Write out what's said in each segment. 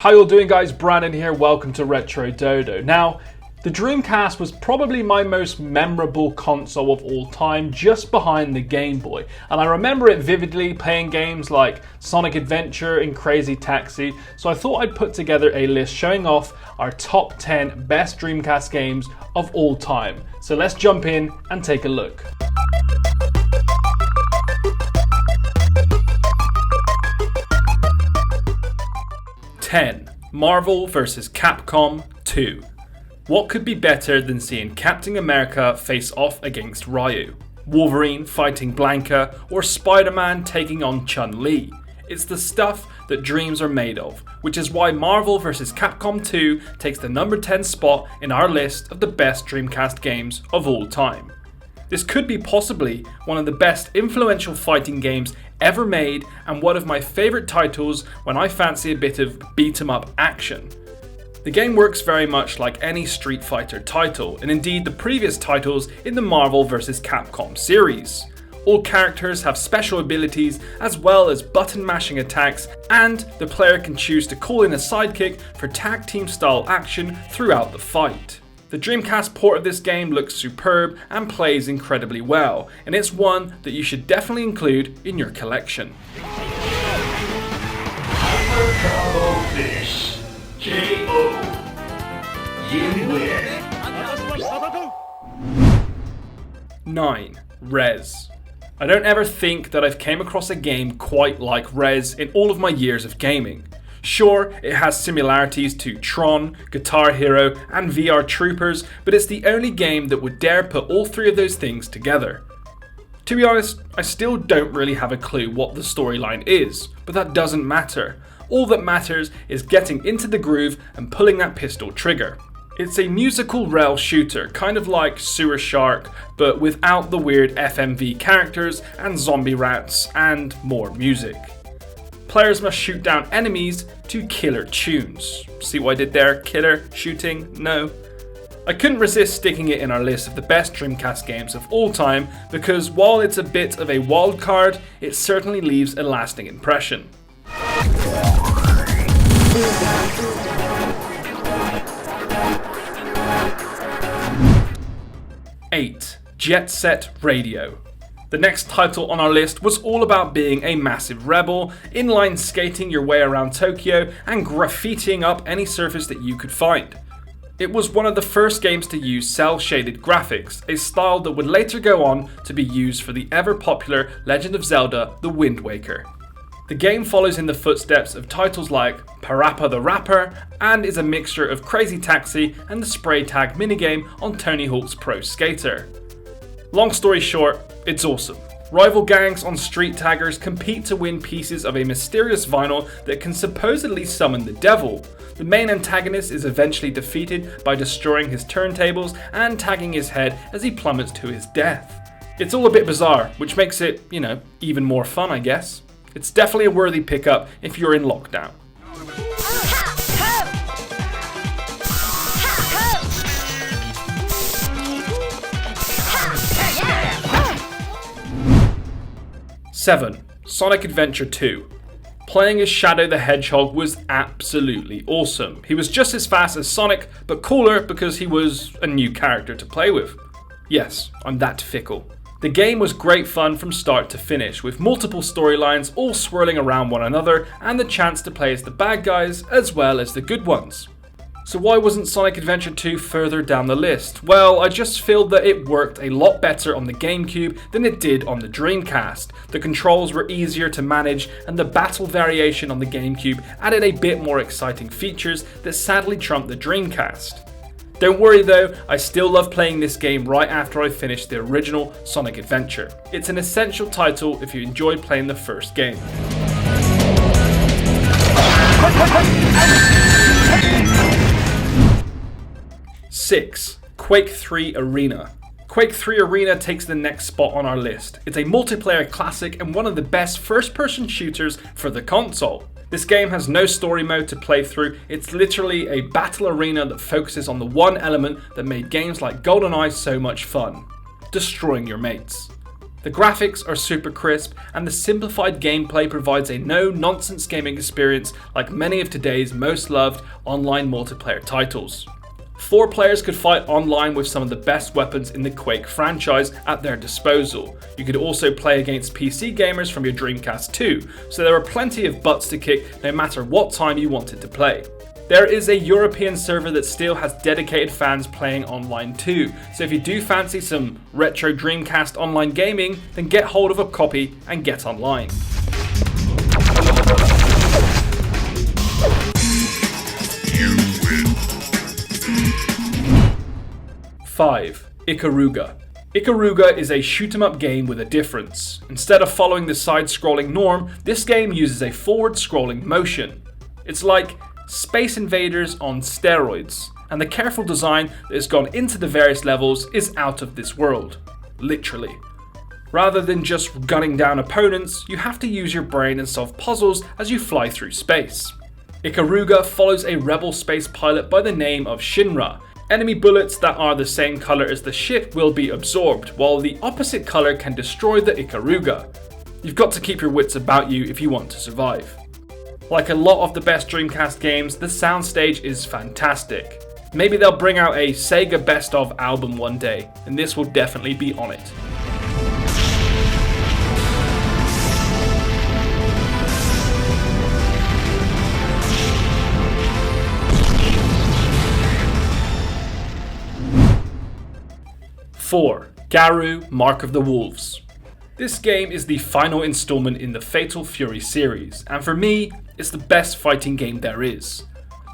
How you all doing, guys? Brandon here, welcome to Retro Dodo. Now, the Dreamcast was probably my most memorable console of all time, just behind the Game Boy. And I remember it vividly, playing games like Sonic Adventure and Crazy Taxi, so I thought I'd put together a list showing off our top 10 best Dreamcast games of all time. So let's jump in and take a look. Marvel vs. Capcom 2. What could be better than seeing Captain America face off against Ryu, Wolverine fighting Blanca, or Spider-Man taking on Chun-Li? It's the stuff that dreams are made of, which is why Marvel vs. Capcom 2 takes the number 10 spot in our list of the best Dreamcast games of all time. This could be possibly one of the best influential fighting games ever made and one of my favourite titles when I fancy a bit of beat-em-up action. The game works very much like any Street Fighter title, and indeed the previous titles in the Marvel vs. Capcom series. All characters have special abilities as well as button mashing attacks, and the player can choose to call in a sidekick for tag team style action throughout the fight. The Dreamcast port of this game looks superb and plays incredibly well, and it's one that you should definitely include in your collection. 9. Rez. I don't ever think that I've came across a game quite like Rez in all of my years of gaming. Sure, it has similarities to Tron, Guitar Hero, and VR Troopers, but it's the only game that would dare put all three of those things together. To be honest, I still don't really have a clue what the storyline is, but that doesn't matter. All that matters is getting into the groove and pulling that pistol trigger. It's a musical rail shooter, kind of like Sewer Shark, but without the weird FMV characters and zombie rats and more music. Players must shoot down enemies to killer tunes. See what I did there? Killer, shooting, no. I couldn't resist sticking it in our list of the best Dreamcast games of all time because while it's a bit of a wild card, it certainly leaves a lasting impression. 8. Jet Set Radio. The next title on our list was all about being a massive rebel, inline skating your way around Tokyo and graffitiing up any surface that you could find. It was one of the first games to use cel-shaded graphics, a style that would later go on to be used for the ever-popular Legend of Zelda: The Wind Waker. The game follows in the footsteps of titles like Parappa the Rapper and is a mixture of Crazy Taxi and the spray tag minigame on Tony Hawk's Pro Skater. Long story short, it's awesome. Rival gangs on street taggers compete to win pieces of a mysterious vinyl that can supposedly summon the devil. The main antagonist is eventually defeated by destroying his turntables and tagging his head as he plummets to his death. It's all a bit bizarre, which makes it, even more fun, I guess. It's definitely a worthy pickup if you're in lockdown. 7. Sonic Adventure 2. Playing as Shadow the Hedgehog was absolutely awesome. He was just as fast as Sonic, but cooler because he was a new character to play with. Yes, I'm that fickle. The game was great fun from start to finish, with multiple storylines all swirling around one another and the chance to play as the bad guys as well as the good ones. So why wasn't Sonic Adventure 2 further down the list? Well, I just feel that it worked a lot better on the GameCube than it did on the Dreamcast. The controls were easier to manage and the battle variation on the GameCube added a bit more exciting features that sadly trumped the Dreamcast. Don't worry though, I still love playing this game right after I finished the original Sonic Adventure. It's an essential title if you enjoyed playing the first game. 6. Quake 3 Arena. Quake 3 Arena takes the next spot on our list. It's a multiplayer classic and one of the best first-person shooters for the console. This game has no story mode to play through, it's literally a battle arena that focuses on the one element that made games like GoldenEye so much fun: destroying your mates. The The graphics are super crisp, and the simplified gameplay provides a no-nonsense gaming experience like many of today's most loved online multiplayer titles. 4 players could fight online with some of the best weapons in the Quake franchise at their disposal. You could also play against PC gamers from your Dreamcast too, so there were plenty of butts to kick no matter what time you wanted to play. There is a European server that still has dedicated fans playing online too, so if you do fancy some retro Dreamcast online gaming, then get hold of a copy and get online. 5. Ikaruga. Ikaruga is a shoot-'em-up game with a difference. Instead of following the side-scrolling norm, this game uses a forward-scrolling motion. It's like Space Invaders on steroids, and the careful design that has gone into the various levels is out of this world. Literally. Rather than just gunning down opponents, you have to use your brain and solve puzzles as you fly through space. Ikaruga follows a rebel space pilot by the name of Shinra. Enemy bullets that are the same color as the ship will be absorbed, while the opposite color can destroy the Ikaruga. You've got to keep your wits about you if you want to survive. Like a lot of the best Dreamcast games, the soundstage is fantastic. Maybe they'll bring out a Sega Best Of album one day, and this will definitely be on it. Four, Garou, Mark of the Wolves. This game is the final installment in the Fatal Fury series, and for me, it's the best fighting game there is.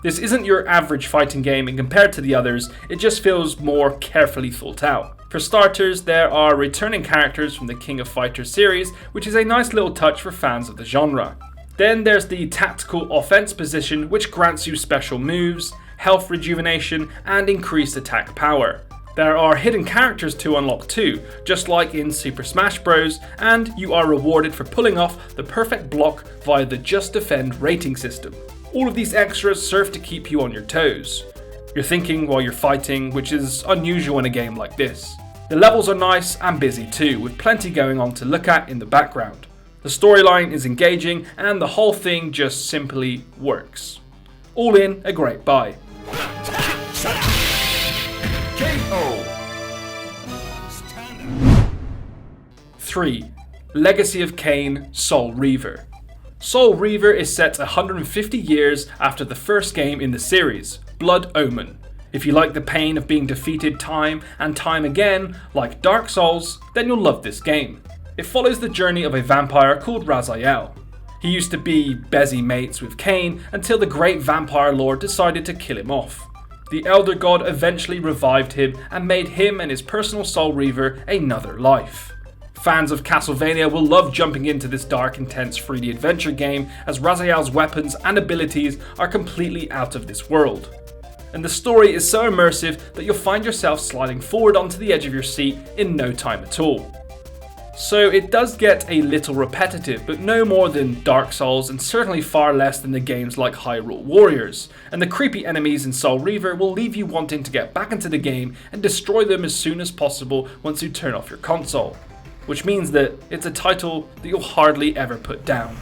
This isn't your average fighting game, and compared to the others, it just feels more carefully thought out. For starters, there are returning characters from the King of Fighters series, which is a nice little touch for fans of the genre. Then there's the tactical offense position, which grants you special moves, health rejuvenation, and increased attack power. There are hidden characters to unlock too, just like in Super Smash Bros, and you are rewarded for pulling off the perfect block via the Just Defend rating system. All of these extras serve to keep you on your toes. You're thinking while you're fighting, which is unusual in a game like this. The levels are nice and busy too, with plenty going on to look at in the background. The storyline is engaging, and the whole thing just simply works. All in, a great buy. 3. Legacy of Kain, Soul Reaver. Soul Reaver is set 150 years after the first game in the series, Blood Omen. If you like the pain of being defeated time and time again, like Dark Souls, then you'll love this game. It follows the journey of a vampire called Raziel. He used to be busy mates with Kain until the great vampire lord decided to kill him off. The Elder God eventually revived him and made him and his personal Soul Reaver another life. Fans of Castlevania will love jumping into this dark, intense 3D adventure game, as Raziel's weapons and abilities are completely out of this world. And the story is so immersive that you'll find yourself sliding forward onto the edge of your seat in no time at all. So it does get a little repetitive, but no more than Dark Souls, and certainly far less than the games like Hyrule Warriors. And the creepy enemies in Soul Reaver will leave you wanting to get back into the game and destroy them as soon as possible once you turn off your console. Which means that it's a title that you'll hardly ever put down.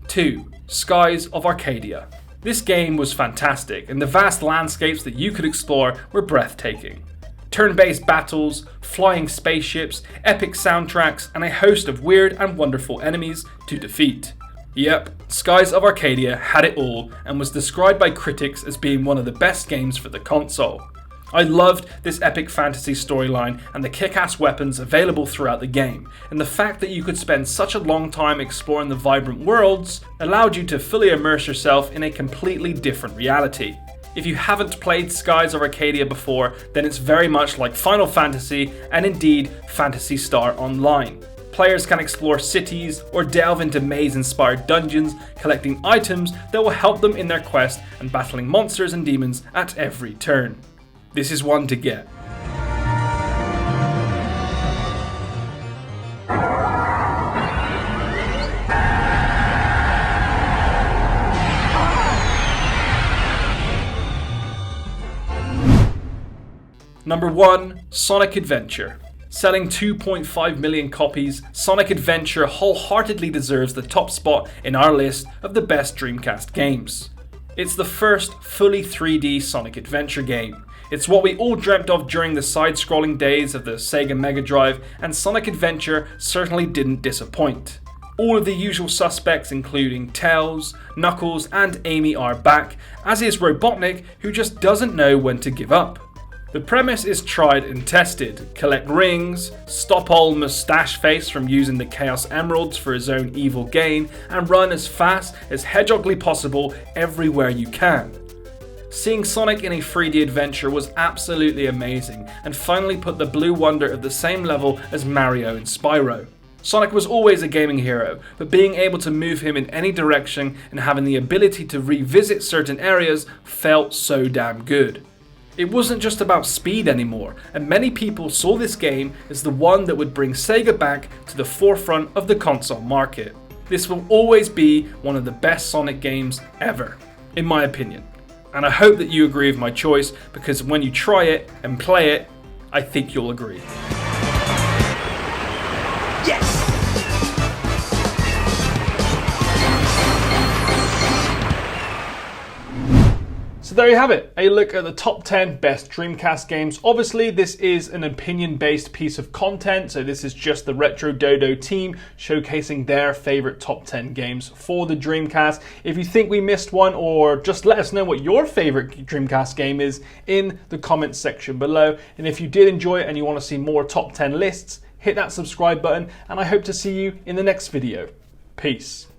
2. Skies of Arcadia. This game was fantastic, and the vast landscapes that you could explore were breathtaking. Turn-based battles, flying spaceships, epic soundtracks, and a host of weird and wonderful enemies to defeat. Yep, Skies of Arcadia had it all and was described by critics as being one of the best games for the console. I loved this epic fantasy storyline and the kick-ass weapons available throughout the game, and the fact that you could spend such a long time exploring the vibrant worlds allowed you to fully immerse yourself in a completely different reality. If you haven't played Skies of Arcadia before, then it's very much like Final Fantasy and indeed Phantasy Star Online. Players can explore cities or delve into maze-inspired dungeons, collecting items that will help them in their quest and battling monsters and demons at every turn. This is one to get. Number 1, Sonic Adventure. Selling 2.5 million copies, Sonic Adventure wholeheartedly deserves the top spot in our list of the best Dreamcast games. It's the first fully 3D Sonic Adventure game. It's what we all dreamt of during the side-scrolling days of the Sega Mega Drive, and Sonic Adventure certainly didn't disappoint. All of the usual suspects, including Tails, Knuckles, and Amy, are back, as is Robotnik, who just doesn't know when to give up. The premise is tried and tested. Collect rings, stop old Mustache Face from using the Chaos Emeralds for his own evil gain, and run as fast as hedgehogly possible everywhere you can. Seeing Sonic in a 3D adventure was absolutely amazing, and finally put the Blue Wonder at the same level as Mario and Spyro. Sonic was always a gaming hero, but being able to move him in any direction and having the ability to revisit certain areas felt so damn good. It wasn't just about speed anymore, and many people saw this game as the one that would bring Sega back to the forefront of the console market. This will always be one of the best Sonic games ever, in my opinion. And I hope that you agree with my choice, because when you try it and play it, I think you'll agree. So there you have it, a look at the top 10 best Dreamcast games. Obviously this is an opinion based piece of content, so this is just the Retro Dodo team showcasing their favourite top 10 games for the Dreamcast. If you think we missed one, or just let us know what your favourite Dreamcast game is in the comments section below. And if you did enjoy it and you want to see more top 10 lists, hit that subscribe button, and I hope to see you in the next video. Peace.